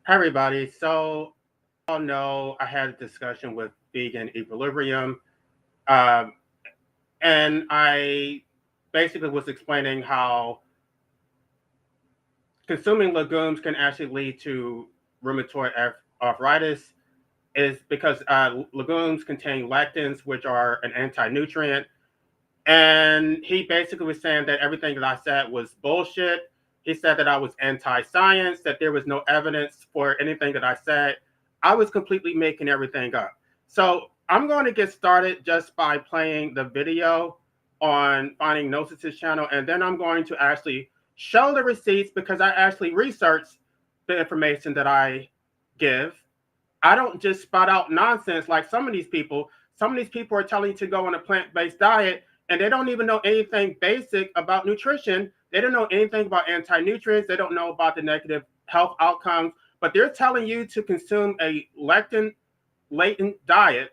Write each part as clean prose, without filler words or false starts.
Hi, everybody. So, all know I had a discussion with Vegan Equilibrium, um, and I basically was explaining how consuming legumes can actually lead to rheumatoid arthritis, is because legumes contain lectins, which are an anti-nutrient. And he basically was saying that everything that I said was bullshit. He said that I was anti-science, that there was no evidence for anything that I said. I was completely making everything up. So I'm going to get started just by playing the video on Finding Gnosis' channel, and then I'm going to actually show the receipts because I actually researched the information that I give. I don't just spot out nonsense like some of these people. Some of these people are telling you to go on a plant-based diet, and they don't even know anything basic about nutrition. They don't know anything about anti-nutrients. They don't know about the negative health outcomes, but they're telling you to consume a lectin-laden diet,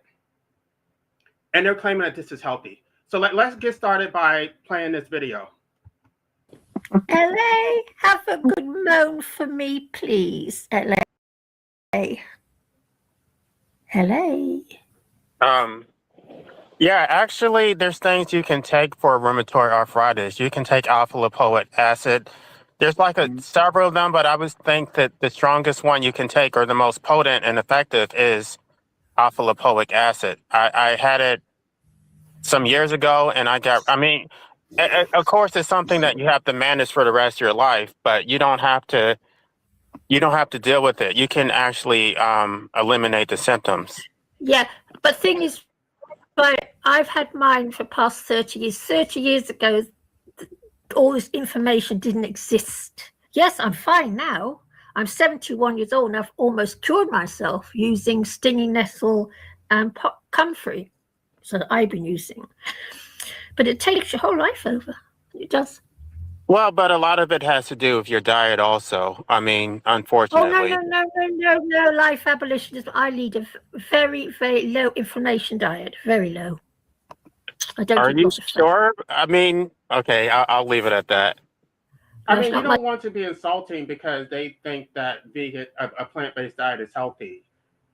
and they're claiming that this is healthy. So let's get started by playing this video. LA, have a good moan for me, please. LA. LA. Yeah, actually, there's things you can take for rheumatoid arthritis. You can take alpha-lipoic acid. There's like several of them, but I would think that the strongest one you can take or the most potent and effective is alpha-lipoic acid. I had it some years ago, and of course, it's something that you have to manage for the rest of your life, but you don't have to deal with it. You can actually eliminate the symptoms. Yeah, but thing is, but I've had mine for past 30 years. 30 years ago, all this information didn't exist. Yes, I'm fine now. I'm 71 years old and I've almost cured myself using stinging nettle and comfrey, so that I've been using. But it takes your whole life over. It does. Well, but a lot of it has to do with your diet also. I mean, unfortunately. Oh, no, life abolitionism. I lead a very, very low inflammation diet. Very low. I don't. Are you sure? I mean, okay, I'll leave it at that. I mean, you don't want to be insulting because they think that a plant-based diet is healthy.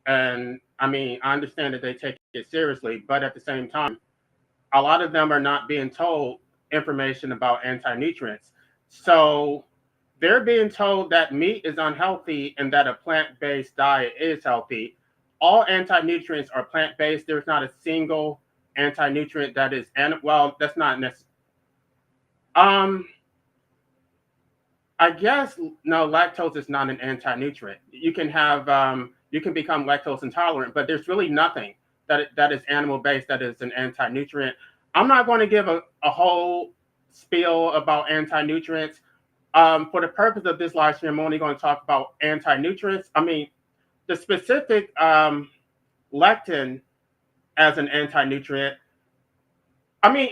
And I mean, I understand that they take it seriously, but at the same time, a lot of them are not being told information about anti-nutrients. So they're being told that meat is unhealthy and that a plant-based diet is healthy. All anti-nutrients are plant-based. There's not a single anti-nutrient that is, well, that's not necessary. I guess no, lactose is not an anti-nutrient. You can become lactose intolerant, but there's really nothing that is animal-based that is an anti-nutrient. I'm not going to give a whole spiel about anti-nutrients. For the purpose of this live stream, I'm only going to talk about anti-nutrients. I mean, the specific lectin as an anti-nutrient. I mean,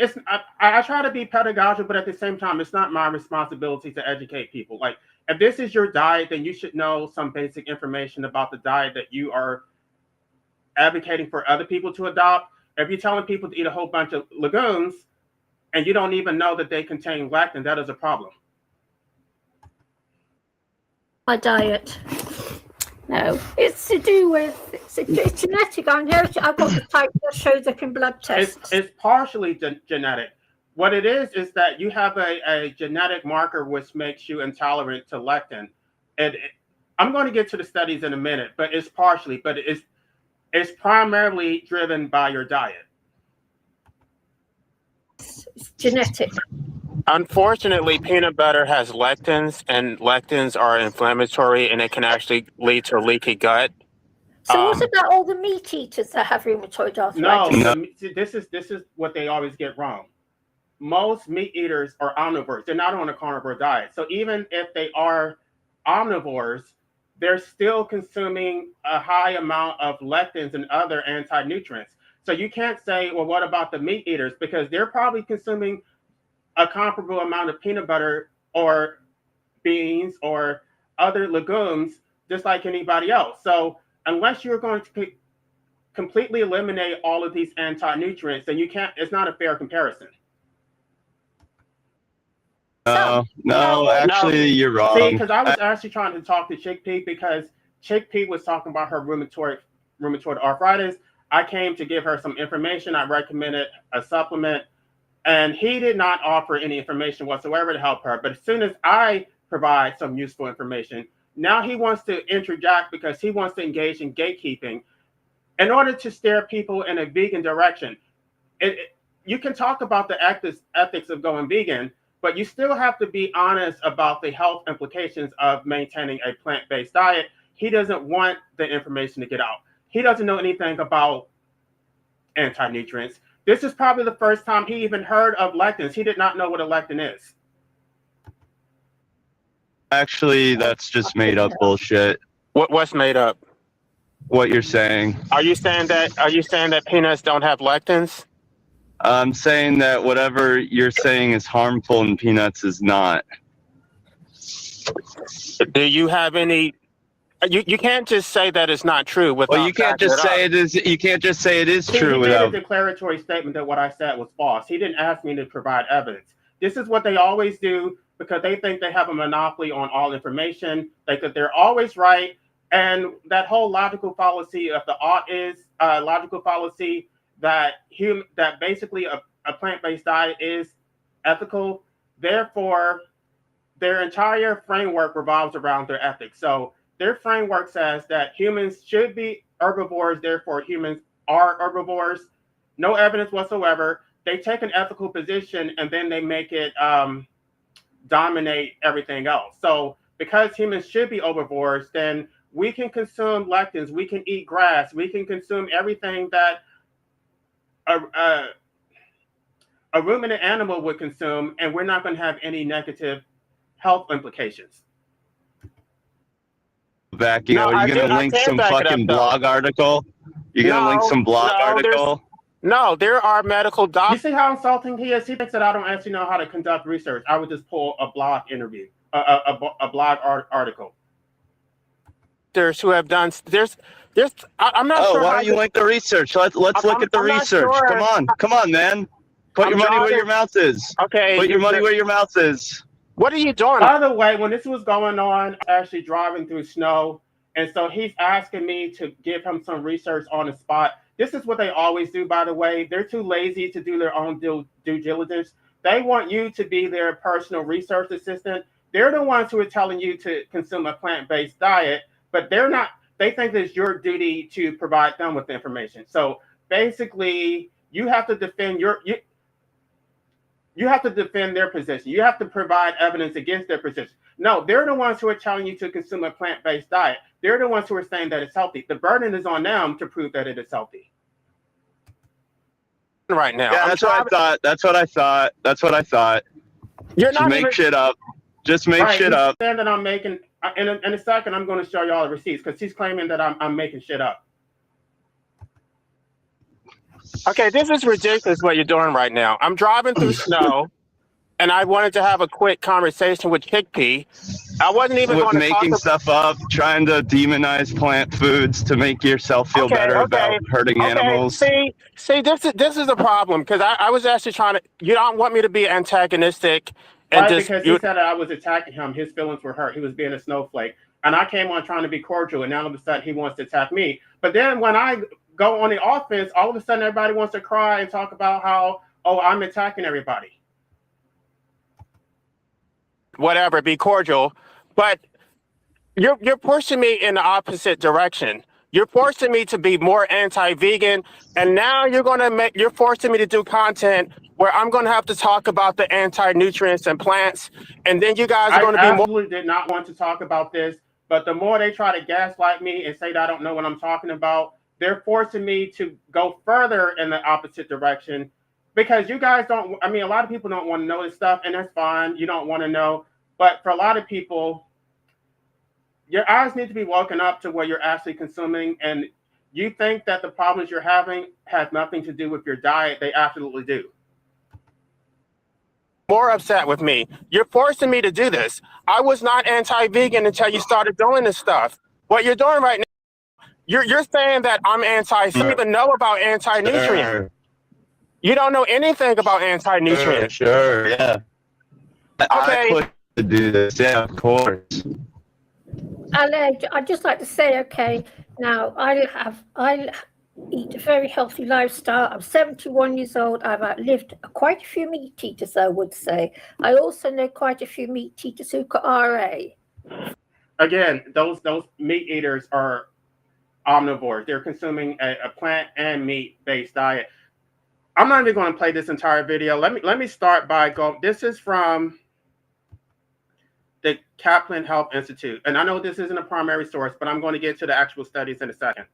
I try to be pedagogical, but at the same time, it's not my responsibility to educate people. Like, if this is your diet, then you should know some basic information about the diet that you are advocating for other people to adopt. If you're telling people to eat a whole bunch of legumes and you don't even know that they contain lectin, that is a problem. My diet. No, it's to do with it's genetic. I've got the type that shows up in blood tests. It's partially genetic. What it is that you have a genetic marker which makes you intolerant to lectin. And I'm going to get to the studies in a minute, but it's partially, but it's primarily driven by your diet. It's genetic. Unfortunately, peanut butter has lectins, and lectins are inflammatory, and it can actually lead to leaky gut. So what about all the meat eaters that have rheumatoid arthritis? No, this is what they always get wrong. Most meat eaters are omnivores. They're not on a carnivore diet. So even if they are omnivores, they're still consuming a high amount of lectins and other anti-nutrients. So you can't say, well, what about the meat eaters? Because they're probably consuming a comparable amount of peanut butter or beans or other legumes, just like anybody else. So unless you're going to completely eliminate all of these anti-nutrients, then you can't, it's not a fair comparison. No, actually, you're wrong. See, because I was actually trying to talk to Chickpea because Chickpea was talking about her rheumatoid arthritis. I came to give her some information. I recommended a supplement, and he did not offer any information whatsoever to help her. But as soon as I provide some useful information, now he wants to interject because he wants to engage in gatekeeping in order to steer people in a vegan direction. You can talk about the ethics of going vegan, but you still have to be honest about the health implications of maintaining a plant-based diet. He doesn't want the information to get out. He doesn't know anything about anti-nutrients. This is probably the first time he even heard of lectins. He did not know what a lectin is. Actually, that's just made up bullshit. What's made up? What you're saying. Are you saying that peanuts don't have lectins? I'm saying that whatever you're saying is harmful in peanuts is not. Do you have any? You can't just say that it's not true without. Well, you can't just say it is. You can't just say it is true he without. made a declaratory statement that what I said was false. He didn't ask me to provide evidence. This is what they always do because they think they have a monopoly on all information. They're always right, and that whole logical fallacy of the ought is logical fallacy that basically a plant-based diet is ethical. Therefore, their entire framework revolves around their ethics. So their framework says that humans should be herbivores, therefore humans are herbivores. No evidence whatsoever. They take an ethical position and then they make it dominate everything else. So because humans should be herbivores, then we can consume lectins, we can eat grass, we can consume everything that a ruminant animal would consume, and we're not going to have any negative health implications. Back, you're gonna link some fucking blog article. You're gonna link some blog article. No, there are medical doctors. You see how insulting he is? He thinks that I don't actually know how to conduct research. I would just pull a blog interview, a blog article. There's who have done. I'm not sure. Oh, why don't you link the research? Let's look at the research. Sure. Come on, man. Put your money where your mouth is. Okay. Put your money where your mouth is. What are you doing? By the way, when this was going on, actually driving through snow, and so he's asking me to give him some research on the spot. This is what they always do, by the way. They're too lazy to do their own due diligence. They want you to be their personal research assistant. They're the ones who are telling you to consume a plant-based diet, but they're not. They think it's your duty to provide them with the information. So basically, you have to defend you have to defend their position. You have to provide evidence against their position. No, they're the ones who are telling you to consume a plant-based diet. They're the ones who are saying that it's healthy. The burden is on them to prove that it is healthy. Right now. Yeah, that's what I thought. You're not make shit up. Just make shit up. That I'm making. In a second, I'm going to show you all the receipts because he's claiming that I'm making shit up. Okay, this is ridiculous what you're doing right now. I'm driving through snow, and I wanted to have a quick conversation with Chickpea. I wasn't even going to making stuff up, trying to demonize plant foods to make yourself feel better about hurting animals. See, this is the problem because I was actually trying to. You don't want me to be antagonistic. And right, because he said that I was attacking him. His feelings were hurt. He was being a snowflake. And I came on trying to be cordial, and now all of a sudden he wants to attack me. But then when I go on the offense, all of a sudden everybody wants to cry and talk about how, oh, I'm attacking everybody. Whatever, be cordial. But you're pushing me in the opposite direction. You're forcing me to be more anti-vegan, and now you're forcing me to do content where I'm going to have to talk about the anti-nutrients and plants, and then you guys are going to be more. I absolutely did not want to talk about this, but the more they try to gaslight me and say that I don't know what I'm talking about, they're forcing me to go further in the opposite direction because you guys don't. I mean, a lot of people don't want to know this stuff, and that's fine. You don't want to know, but for a lot of people, your eyes need to be woken up to where you're actually consuming, and you think that the problems you're having has nothing to do with your diet. They absolutely do. More upset with me. You're forcing me to do this. I was not anti-vegan until you started doing this stuff. What you're doing right now, you're saying that I'm you don't even know about anti-nutrients. Sure. You don't know anything about anti-nutrients. Sure, yeah. Okay. I put to do this, yeah, of course. I'd just like to say, okay, now I eat a very healthy lifestyle. I'm 71 years old. I've outlived quite a few meat eaters, I would say. I also know quite a few meat eaters who got RA. Again, those meat eaters are omnivores. They're consuming a plant and meat based diet. I'm not even going to play this entire video. Let me start by going. This is from the Kaplan Health Institute, and I know this isn't a primary source, but I'm going to get to the actual studies in a second.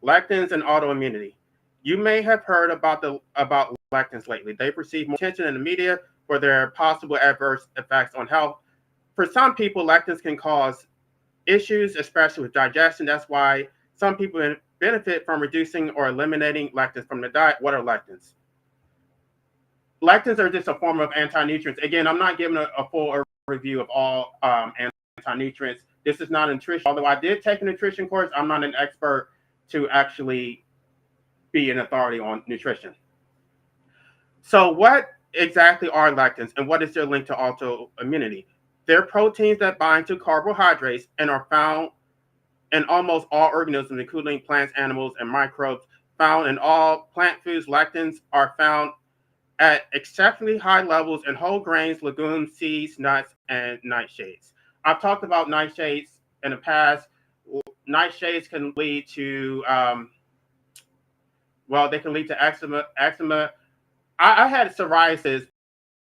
Lectins and autoimmunity. You may have heard about lectins lately. They've received more attention in the media for their possible adverse effects on health. For some people, lectins can cause issues, especially with digestion. That's why some people benefit from reducing or eliminating lectins from the diet. What are lectins? Lectins are just a form of anti-nutrients. Again, I'm not giving a full review of all anti-nutrients. This is not nutrition. Although I did take a nutrition course, I'm not an expert to actually be an authority on nutrition. So what exactly are lectins and what is their link to autoimmunity? They're proteins that bind to carbohydrates and are found in almost all organisms, including plants, animals, and microbes. Found in all plant foods, lectins are found at exceptionally high levels in whole grains, legumes, seeds, nuts, and nightshades. I've talked about nightshades in the past. Nightshades can lead to, they can lead to eczema. I had psoriasis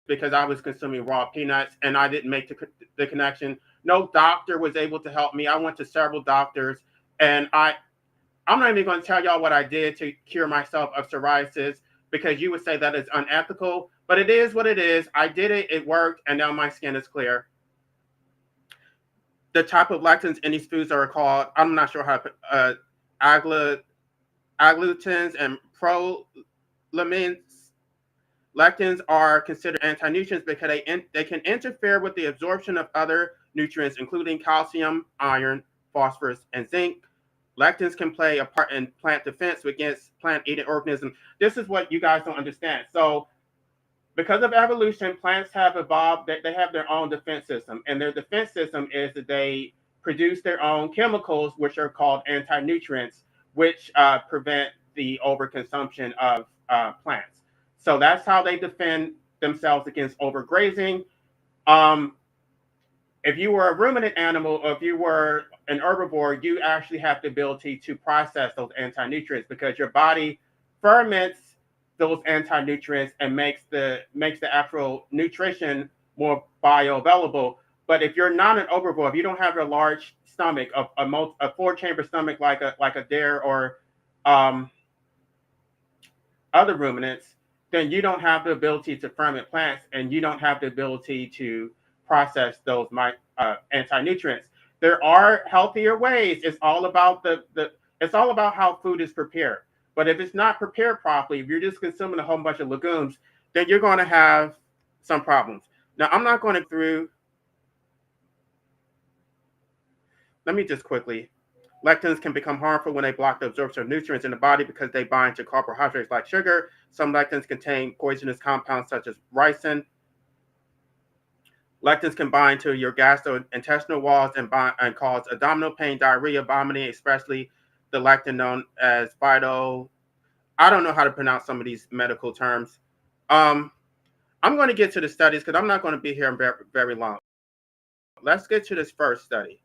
because I was consuming raw peanuts and I didn't make the connection. No doctor was able to help me. I went to several doctors, and I'm not even going to tell y'all what I did to cure myself of psoriasis, because you would say that is unethical, but it is what it is. I did it, it worked, and now my skin is clear. The type of lectins in these foods are called, I'm not sure how, agglutins and prolamins. Lectins are considered anti-nutrients because they can interfere with the absorption of other nutrients, including calcium, iron, phosphorus, and zinc. Lectins can play a part in plant defense against plant-eating organisms. This is what you guys don't understand. So because of evolution, plants have evolved, they have their own defense system. And their defense system is that they produce their own chemicals, which are called anti-nutrients, which prevent the overconsumption of plants. So that's how they defend themselves against overgrazing. If you were a ruminant animal, or if you were an herbivore, you actually have the ability to process those anti-nutrients because your body ferments those anti-nutrients and makes the actual nutrition more bioavailable. But if you're not an herbivore, if you don't have a large stomach, a 4-chamber stomach like a deer or other ruminants, then you don't have the ability to ferment plants, and you don't have the ability to process those anti-nutrients. There are healthier ways. It's all about it's all about how food is prepared. But if it's not prepared properly, if you're just consuming a whole bunch of legumes, then you're going to have some problems. Now, I'm not going to go through. Let me just quickly. Lectins can become harmful when they block the absorption of nutrients in the body because they bind to carbohydrates like sugar. Some lectins contain poisonous compounds such as ricin. Lectins can bind to your gastrointestinal walls and cause abdominal pain, diarrhea, vomiting, especially the lectin known as I don't know how to pronounce some of these medical terms. I'm going to get to the studies because I'm not going to be here very, very long. Let's get to this first study.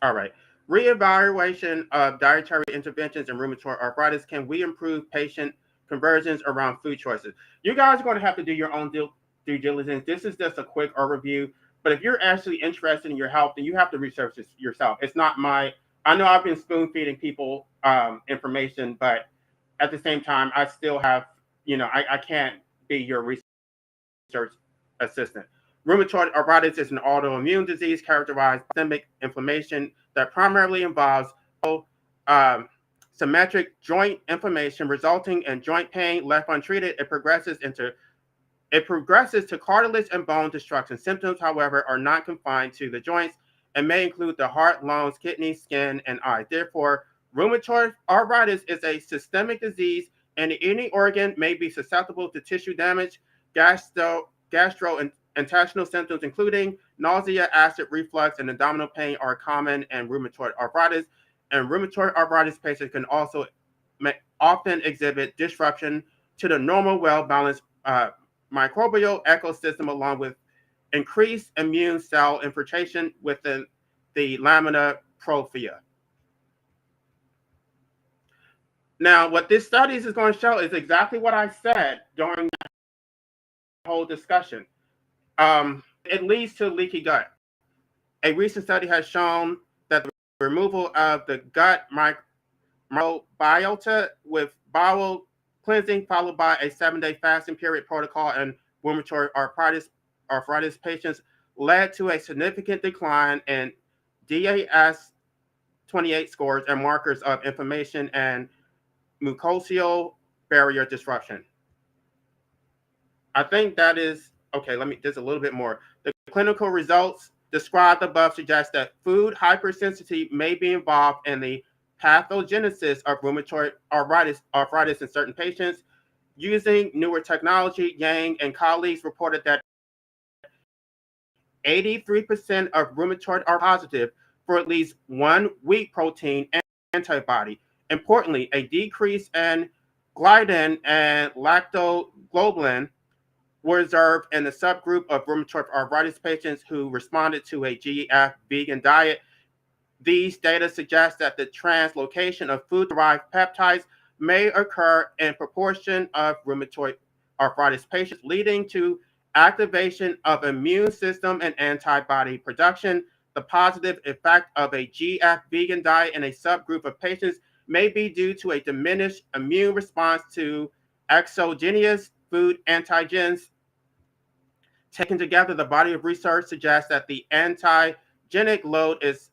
All right. Reevaluation of dietary interventions in rheumatoid arthritis. Can we improve patient conversions around food choices? You guys are going to have to do your own due diligence. This is just a quick overview. But if you're actually interested in your health, then you have to research this yourself. It's not I know I've been spoon feeding people information, but at the same time, I still have, I can't be your research assistant. Rheumatoid arthritis is an autoimmune disease characterized by systemic inflammation that primarily involves symmetric joint inflammation resulting in joint pain. Left untreated, it progresses to cartilage and bone destruction. Symptoms, however, are not confined to the joints and may include the heart, lungs, kidneys, skin, and eyes. Therefore, rheumatoid arthritis is a systemic disease, and any organ may be susceptible to tissue damage, gastrointestinal intestinal symptoms, including nausea, acid reflux, and abdominal pain, are common in rheumatoid arthritis. And rheumatoid arthritis patients can also often exhibit disruption to the normal, well-balanced microbial ecosystem, along with increased immune cell infiltration within the lamina propria. Now, what this study is going to show is exactly what I said during the whole discussion. It leads to leaky gut. A recent study has shown that the removal of the gut microbiota with bowel cleansing followed by a 7-day fasting period protocol in rheumatoid arthritis patients led to a significant decline in DAS28 scores and markers of inflammation and mucosal barrier disruption. I think that is okay. Let me just a little bit more. The clinical results described above suggest that food hypersensitivity may be involved in the pathogenesis of rheumatoid arthritis in certain patients. Using newer technology, Yang and colleagues reported that 83% of rheumatoid are positive for at least one wheat protein antibody. Importantly, a decrease in gliadin and lactoglobulin were observed in the subgroup of rheumatoid arthritis patients who responded to a GF vegan diet. These data suggest that the translocation of food-derived peptides may occur in proportion of rheumatoid arthritis patients, leading to activation of immune system and antibody production. The positive effect of a GF vegan diet in a subgroup of patients may be due to a diminished immune response to exogenous food antigens. Taken together, the body of research suggests that the antigenic load is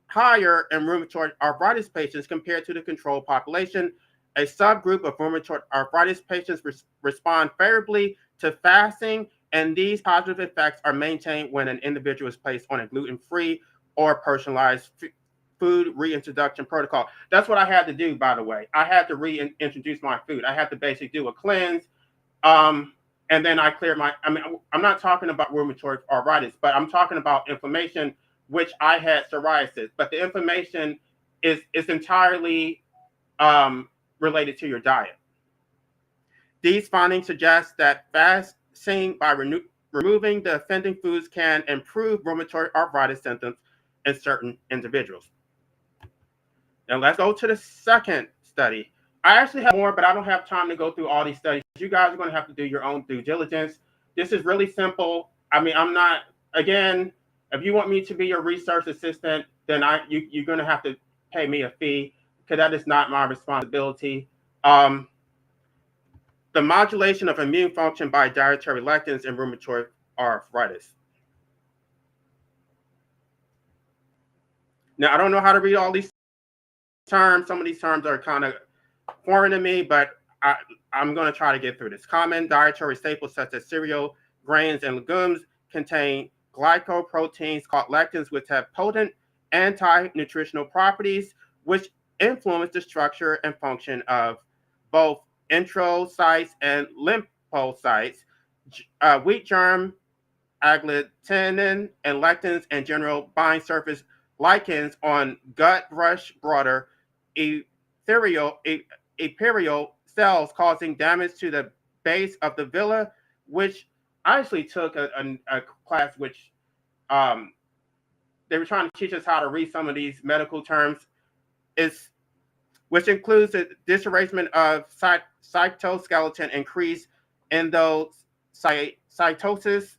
higher in rheumatoid arthritis patients compared to the control population. A subgroup of rheumatoid arthritis patients respond favorably to fasting, and these positive effects are maintained when an individual is placed on a gluten-free or personalized food reintroduction protocol. That's what I had to do, by the way. I had to reintroduce my food. I had to basically do a cleanse, and then I cleared my. I mean, I'm not talking about rheumatoid arthritis, but I'm talking about inflammation, which I had psoriasis. But the inflammation is entirely related to your diet. These findings suggest that fasting by removing the offending foods can improve rheumatoid arthritis symptoms in certain individuals. Now let's go to the second study. I actually have more, but I don't have time to go through all these studies. You guys are going to have to do your own due diligence. This is really simple. I mean, I'm not, again, if you want me to be your research assistant, then you're going to have to pay me a fee, because that is not my responsibility. The modulation of immune function by dietary lectins in rheumatoid arthritis. Now, I don't know how to read all these terms. Some of these terms are kind of foreign to me, but I'm going to try to get through this. Common dietary staples such as cereal, grains, and legumes contain glycoproteins called lectins, which have potent anti-nutritional properties, which influence the structure and function of both enterocytes and lymphocytes. Wheat germ, agglutinin, and lectins in general bind surface lichens on gut brush border epithelial cells, causing damage to the base of the villi, which I actually took a class which they were trying to teach us how to read some of these medical terms, which includes the disarrangement of cytoskeleton, increased endocytosis.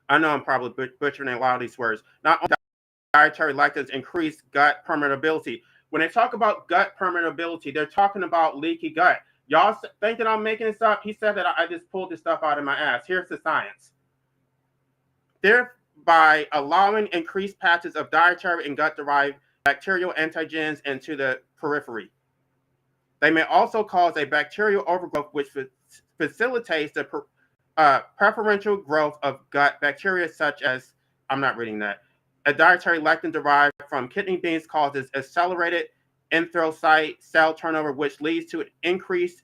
I know I'm probably butchering a lot of these words. Not only dietary lectins increase gut permeability. When they talk about gut permeability, they're talking about leaky gut. Y'all thinking I'm making this up? He said that I just pulled this stuff out of my ass. Here's the science. Thereby allowing increased patches of dietary and gut-derived bacterial antigens into the periphery. They may also cause a bacterial overgrowth, which facilitates the preferential growth of gut bacteria, such as, I'm not reading that. A dietary lectin derived from kidney beans causes accelerated erythrocyte cell turnover, which leads to an increased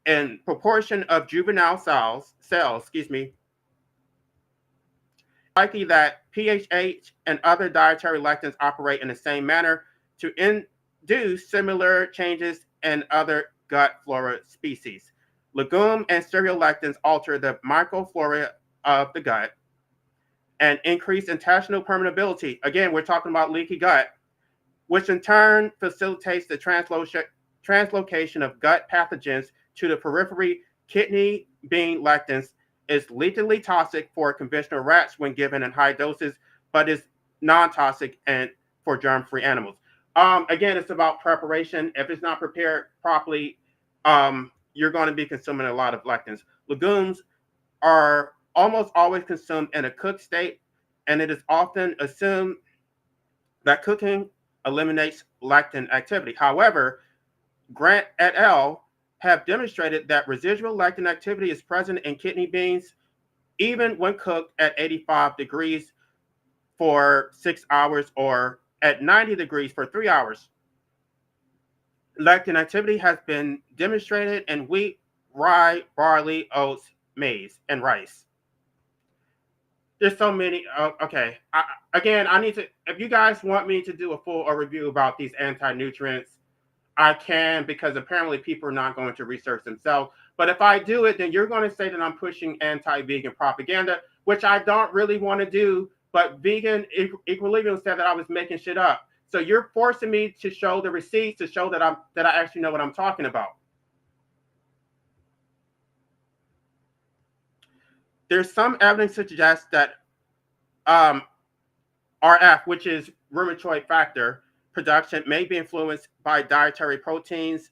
in proportion of juvenile cells, likely that PHH and other dietary lectins operate in the same manner to induce similar changes in other gut flora species. Legume and cereal lectins alter the microflora of the gut and increase intestinal permeability. Again, we're talking about leaky gut, which in turn facilitates the translocation of gut pathogens to the periphery. Kidney bean lectins is lethally toxic for conventional rats when given in high doses, but is non-toxic and for germ-free animals. Again, it's about preparation. If it's not prepared properly, you're going to be consuming a lot of lectins. Legumes are almost always consumed in a cooked state, and it is often assumed that cooking eliminates lectin activity. However, Grant et al. Have demonstrated that residual lectin activity is present in kidney beans even when cooked at 85 degrees for 6 hours or at 90 degrees for 3 hours. Lectin activity has been demonstrated in wheat, rye, barley, oats, maize, and rice. There's so many. Okay. I need to, if you guys want me to do a full review about these anti-nutrients, I can, because apparently people are not going to research themselves. But if I do it, then you're going to say that I'm pushing anti-vegan propaganda, which I don't really want to do. But Vegan Equilibrium said that I was making shit up. So you're forcing me to show the receipts to show that I actually know what I'm talking about. There's some evidence to suggest that RF, which is rheumatoid factor production, may be influenced by dietary proteins.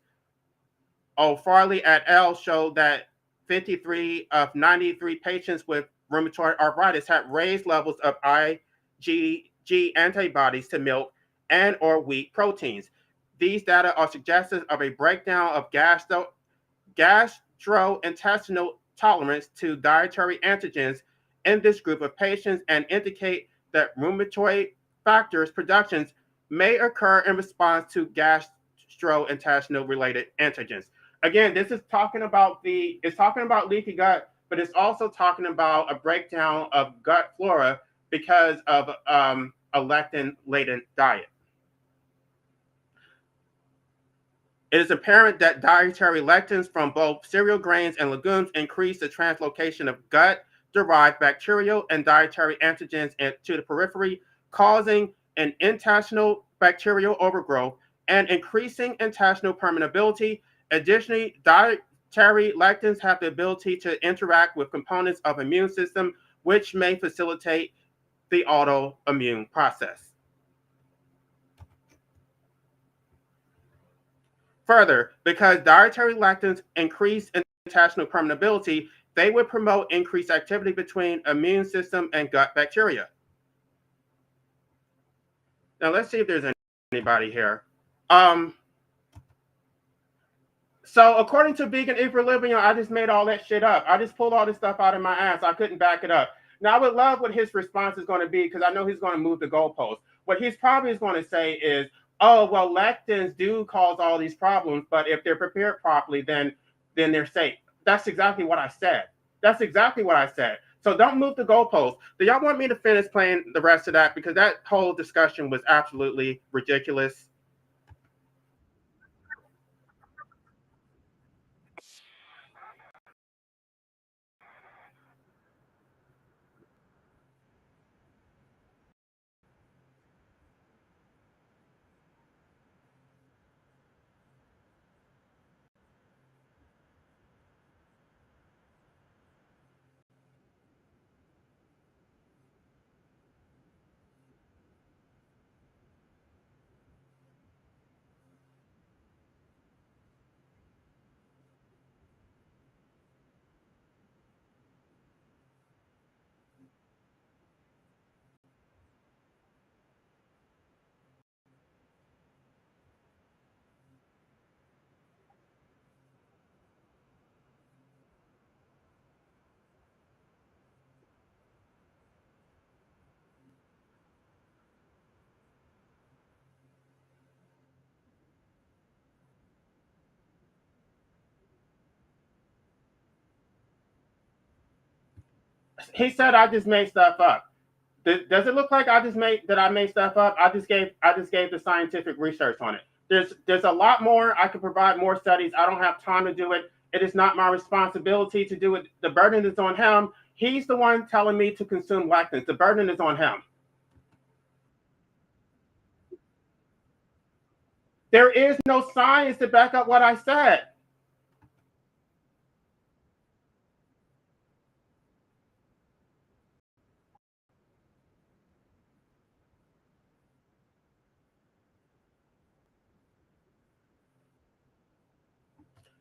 Farley et al. Showed that 53 of 93 patients with rheumatoid arthritis had raised levels of IgG antibodies to milk and or wheat proteins. These data are suggestive of a breakdown of gastrointestinal tolerance to dietary antigens in this group of patients and indicate that rheumatoid factors productions may occur in response to gastrointestinal related antigens. Again, this is talking about leaky gut, but it's also talking about a breakdown of gut flora because of a lectin-laden diet. It is apparent that dietary lectins from both cereal grains and legumes increase the translocation of gut-derived bacterial and dietary antigens to the periphery, causing an intestinal bacterial overgrowth and increasing intestinal permeability. Additionally, dietary lectins have the ability to interact with components of the immune system, which may facilitate the autoimmune process. Further, because dietary lectins increase intestinal permeability, they would promote increased activity between immune system and gut bacteria. Now let's see if there's anybody here. So according to Vegan Equilibrium, I just made all that shit up. I just pulled all this stuff out of my ass. I couldn't back it up. Now I would love what his response is going to be, because I know he's going to move the goalpost. What he's probably going to say is, oh, well, lectins do cause all these problems, but if they're prepared properly, then they're safe. That's exactly what I said. That's exactly what I said. So don't move the goalpost. Do y'all want me to finish playing the rest of that? Because that whole discussion was absolutely ridiculous. he said I just made stuff up. Does it look like I made stuff up? I just gave the scientific research on it. There's a lot more. I could provide more studies. I don't have time to do it. It is not my responsibility to do it. The burden is on him. He's the one telling me to consume lectins. The burden is on him. There is no science to back up what I said.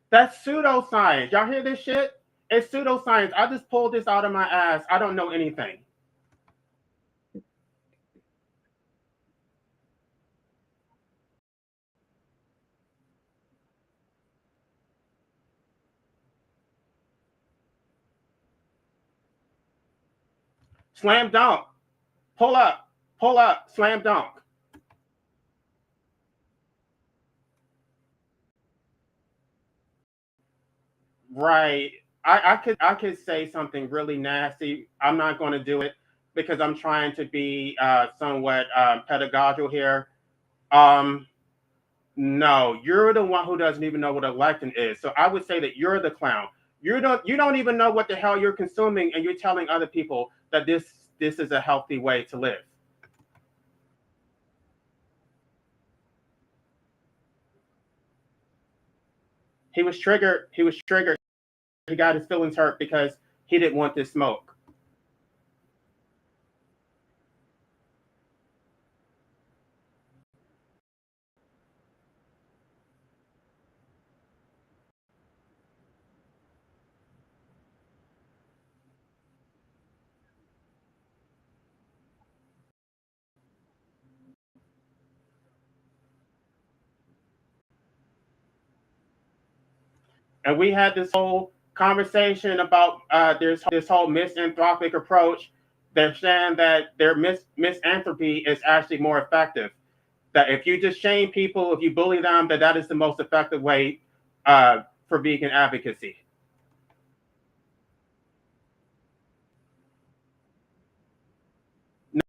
That's pseudoscience. Y'all hear this shit? It's pseudoscience. I just pulled this out of my ass. I don't know anything. Slam dunk. Pull up. Pull up. Slam dunk. Right. I could say something really nasty. I'm not going to do it because I'm trying to be somewhat pedagogical here. Um, no, you're the one who doesn't even know what a lectin is. So I would say that you're the clown. You don't even know what the hell you're consuming, and you're telling other people that this is a healthy way to live. He was triggered. He was triggered. He got his feelings hurt because he didn't want this smoke. And we had this whole conversation about this whole misanthropic approach. They're saying that their misanthropy is actually more effective. That if you just shame people, if you bully them, that is the most effective way for vegan advocacy.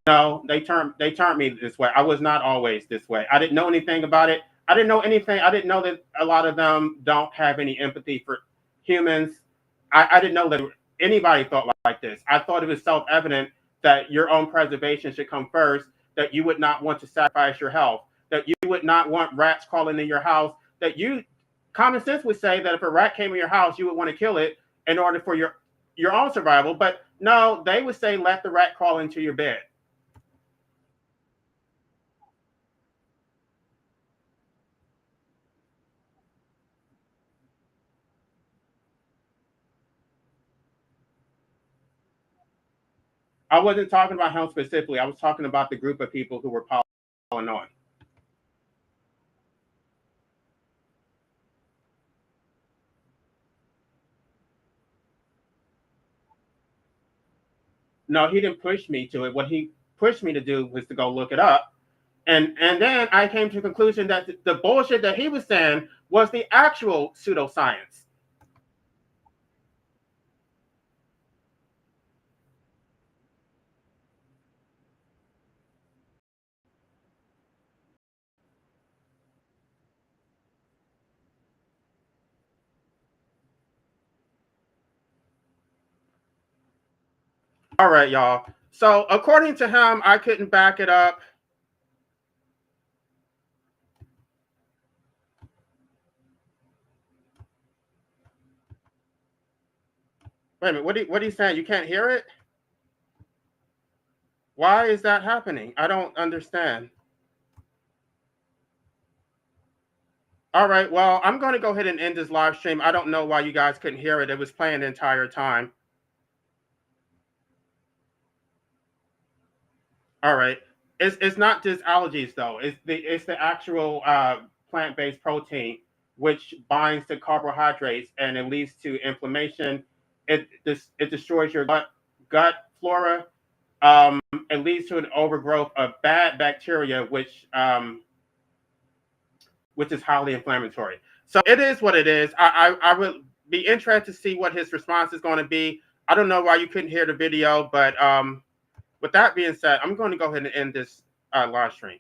No, they turned me this way. I was not always this way. I didn't know anything about it. I didn't know anything. I didn't know that a lot of them don't have any empathy for humans. I didn't know that anybody thought like this. I thought it was self-evident that your own preservation should come first, that you would not want to sacrifice your health, that you would not want rats crawling in your house, that you common sense would say that if a rat came in your house, you would want to kill it in order for your own survival. But no, they would say let the rat crawl into your bed. I wasn't talking about him specifically. I was talking about the group of people who were piling on. No, he didn't push me to it. What he pushed me to do was to go look it up. And then I came to the conclusion that the bullshit that he was saying was the actual pseudoscience. All right, y'all. So according to him, I couldn't back it up. Wait a minute. What are you saying? You can't hear it? Why is that happening? I don't understand. All right. Well, I'm going to go ahead and end this live stream. I don't know why you guys couldn't hear it. It was playing the entire time. All right. It's not just allergies though. It's the actual plant-based protein which binds to carbohydrates and it leads to inflammation. It destroys your gut flora. It leads to an overgrowth of bad bacteria, which is highly inflammatory. So it is what it is. I would be interested to see what his response is going to be. I don't know why you couldn't hear the video, but with that being said, I'm going to go ahead and end this live stream.